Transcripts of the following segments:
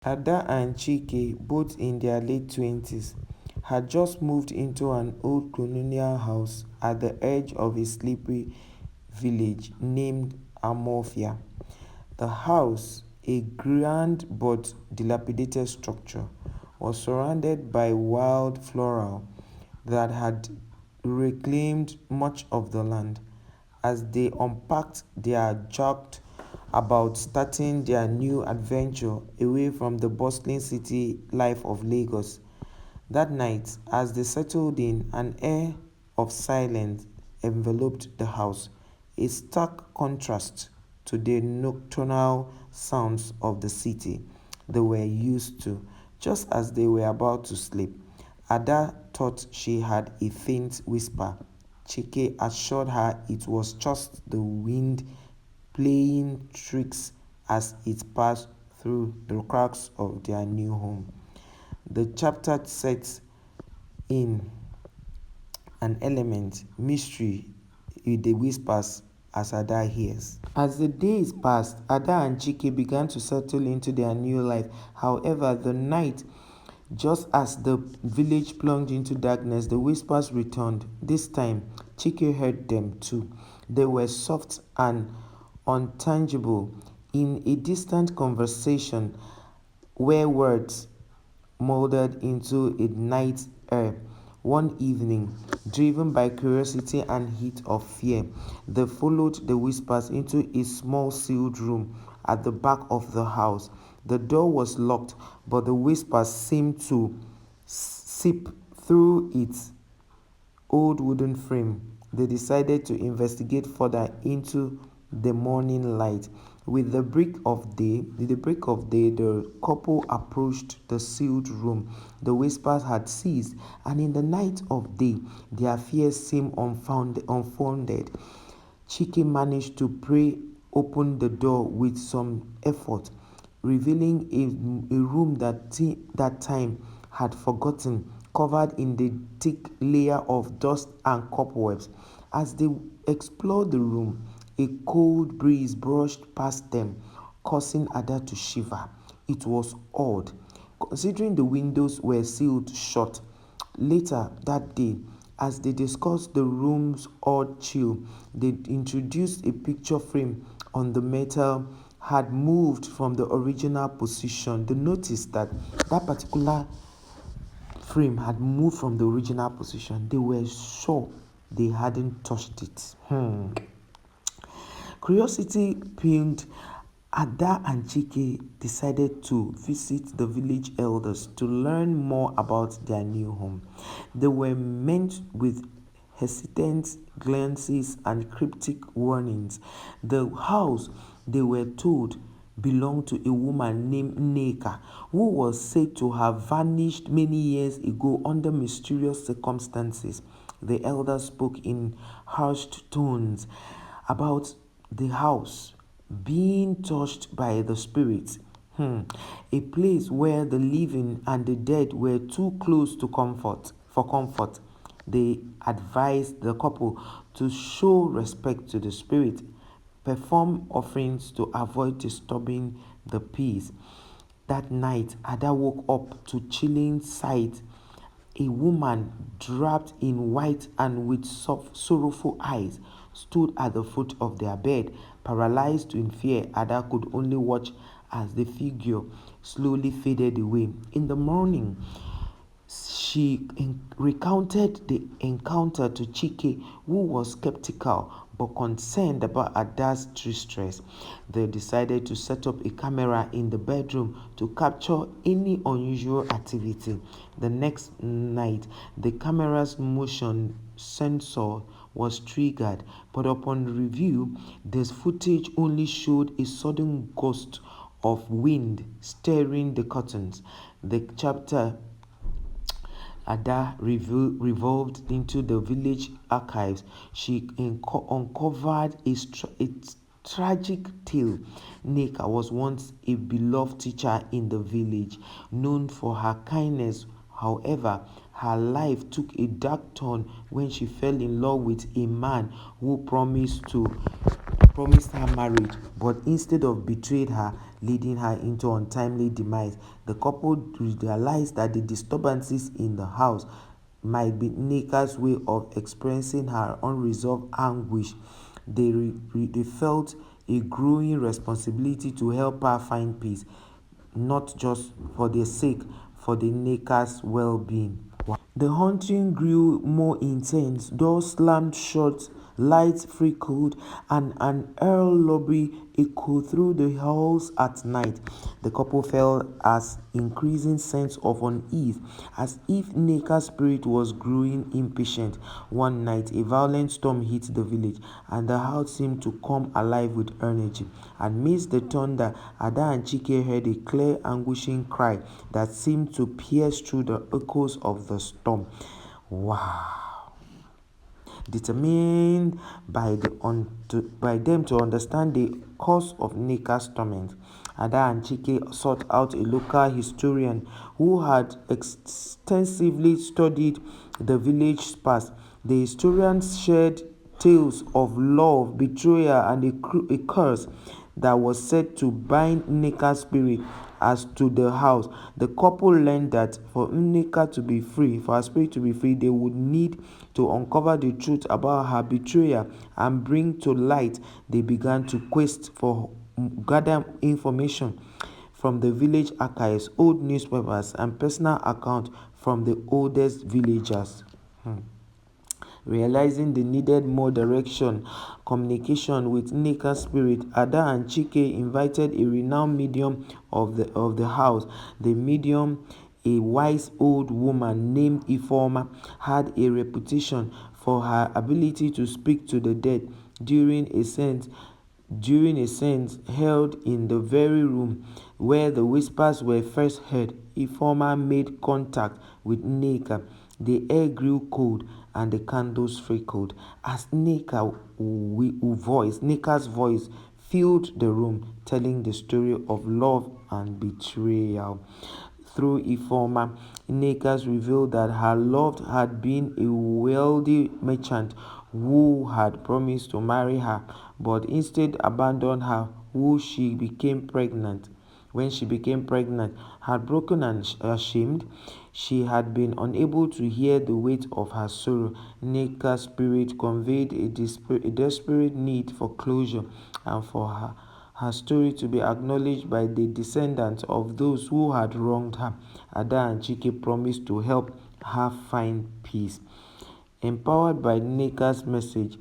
Ada and Chike, both in their late 20s, had just moved into an old colonial house at the edge of a sleepy village named Amorphia. The house, a grand but dilapidated structure, was surrounded by wild floral that had reclaimed much of the land. As they unpacked their joked about starting their new adventure away from the bustling city life of Lagos. That night, as they settled in, an air of silence enveloped the house, a stark contrast to the nocturnal sounds of the city they were used to. Just as they were about to sleep, Ada thought she heard a faint whisper. Chike assured her it was just the wind playing tricks as it passed through the cracks of their new home. The chapter sets in an element mystery with the whispers as Ada hears. As the days passed, Ada and Chike began to settle into their new life. However, the night, just as the village plunged into darkness, the whispers returned. This time, Chike heard them too. They were soft and untangible in a distant conversation where words molded into a night air. One evening, driven by curiosity and heat of fear, they followed the whispers into a small sealed room at the back of the house. The door was locked, but the whispers seemed to seep through its old wooden frame. They decided to investigate further into the morning light. With the break of day, the couple approached the sealed room. The whispers had ceased, and in the night of day, their fears seemed unfounded. Chike managed to pry open the door with some effort, revealing a room that time had forgotten, covered in the thick layer of dust and cobwebs. As they explored the room, a cold breeze brushed past them, causing Ada to shiver. It was odd, considering the windows were sealed shut. Later that day, as they discussed the room's odd chill, they introduced a picture frame on the metal had moved from the original position. They noticed that that particular frame had moved from the original position. They were sure they hadn't touched it. Curiosity piqued, Ada and Chike decided to visit the village elders to learn more about their new home. They were met with hesitant glances and cryptic warnings. The house, they were told, belonged to a woman named Neka, who was said to have vanished many years ago under mysterious circumstances. The elders spoke in hushed tones about the house being touched by the spirits, a place where the living and the dead were too close to comfort for comfort. They advised the couple to show respect to the spirit, perform offerings to avoid disturbing the peace. That night, Ada woke up to chilling sight. A woman draped in white and with soft, sorrowful eyes stood at the foot of their bed. Paralyzed in fear, Ada could only watch as the figure slowly faded away. In the morning, she recounted the encounter to Chike, who was skeptical but concerned about Ada's distress. They decided to set up a camera in the bedroom to capture any unusual activity. The next night, the camera's motion sensor was triggered, but upon review, this footage only showed a sudden gust of wind stirring the curtains. The chapter Ada revolved into the village archives. She uncovered a tragic tale. Neka was once a beloved teacher in the village, known for her kindness. However, her life took a dark turn when she fell in love with a man who promised her marriage, but instead of betrayed her. leading her into untimely demise. The couple realized that the disturbances in the house might be Nneka's way of expressing her unresolved anguish. They felt a growing responsibility to help her find peace, not just for their sake, for the Nneka's well-being. The haunting grew more intense. Doors slammed shut, lights flickered, and an air lullaby echoed through the halls at night. The couple felt an increasing sense of unease, as if Nneka's spirit was growing impatient. One night, a violent storm hit the village, and the house seemed to come alive with energy. Amidst the thunder, Ada and Chike heard a clear, anguishing cry that seemed to pierce through the echoes of the storm. Wow. Determined by them to understand the cause of Nneka's torment, Ada and Chike sought out a local historian who had extensively studied the village's past. The historian shared tales of love, betrayal, and a curse that was said to bind Nneka's spirit as to the house. The couple learned that for Nneka to be free, for her spirit to be free, they would need to uncover the truth about her betrayal and bring to light. They began to quest for gather information from the village archives, old newspapers, and personal accounts from the oldest villagers. Realizing they needed more direction, communication with Nneka's spirit, Ada and Chike invited a renowned medium of the house. The medium, a wise old woman named Ifeoma, had a reputation for her ability to speak to the dead. During a sense held in the very room where the whispers were first heard, Ifeoma made contact with Nneka. The air grew cold and the candles flickered as Nneka's voice filled the room, telling the story of love and betrayal. Through Ifeoma, Nneka revealed that her loved had been a wealthy merchant who had promised to marry her, but instead abandoned her when she became pregnant. Heartbroken and ashamed, she had been unable to hear the weight of her sorrow. Nneka's spirit conveyed a desperate need for closure and for her story to be acknowledged by the descendants of those who had wronged her. Ada and Chike promised to help her find peace. Empowered by Nneka's message,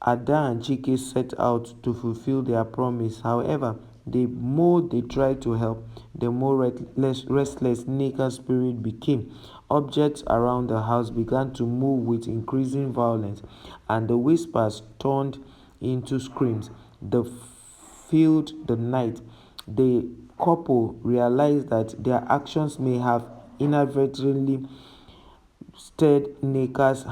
Ada and Chike set out to fulfill their promise. However, the more they tried to help, the more restless Nneka's spirit became. Objects around the house began to move with increasing violence, and the whispers turned into screams that filled the night. The couple realized that their actions may have inadvertently stirred Nneka's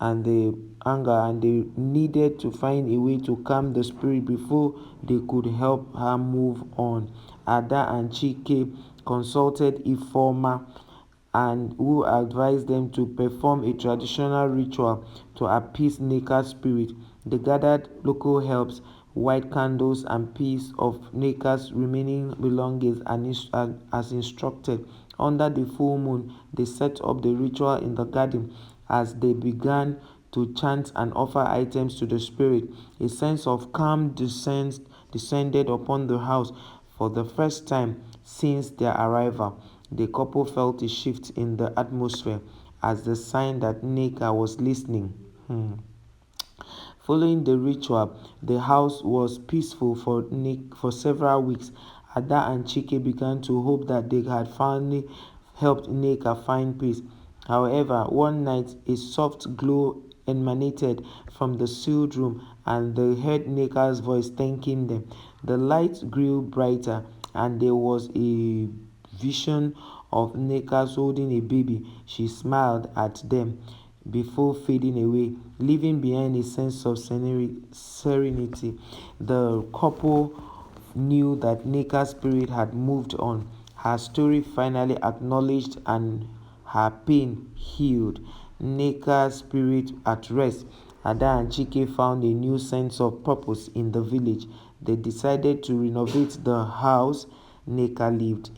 and they needed to find a way to calm the spirit before they could help her move on. Ada and Chike consulted Ifeoma and who advised them to perform a traditional ritual to appease Nneka's spirit. They gathered local herbs, white candles, and piece of Nneka's remaining belongings as instructed. Under the full moon, they set up the ritual in the garden. As they began to chant and offer items to the spirit, a sense of calm descended upon the house. For the first time since their arrival, the couple felt a shift in the atmosphere as the sign that Nneka was listening. Following the ritual, the house was peaceful for several weeks. Ada and Chike began to hope that they had finally helped Nneka find peace. However, one night a soft glow emanated from the sealed room and they heard Nneka's voice thanking them. The light grew brighter and there was a vision of Nneka holding a baby. She smiled at them before fading away, leaving behind a sense of serenity. The couple knew that Nneka's spirit had moved on, her story finally acknowledged and her pain healed. Nneka's spirit at rest, Ada and Chike found a new sense of purpose in the village. they decided to renovate the house Neka lived in.